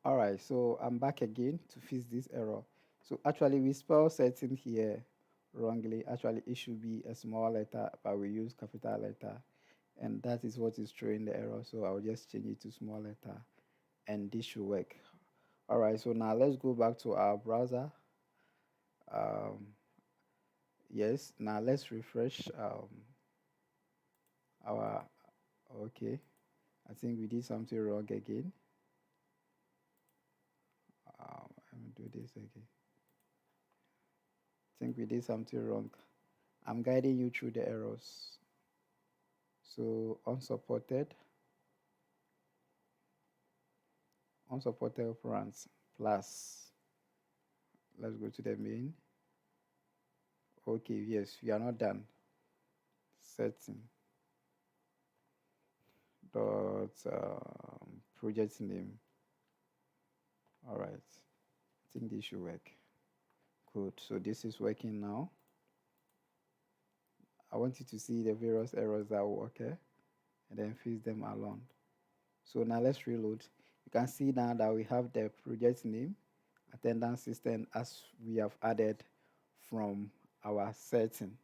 All right, so I'm back again to fix this error. So actually we spell certain here wrongly. Actually it should be a small letter, but we use capital letter, and that is what is throwing the error. So I'll just change it to small letter and this should work. All right, so now let's go back to our browser. Um, yes, now let's refresh our, okay, I think we did something wrong again. Let me do this again. I think we did something wrong. I'm guiding you through the errors. So unsupported operands plus. Let's go to the main. Okay, yes, we are not done. Setting dot project name. All right, I think this should work. Good. So this is working now. I want you to see the various errors that will occur and then fix them along. So now let's reload. You can see now that we have the project name, attendance system as we have added from our setting.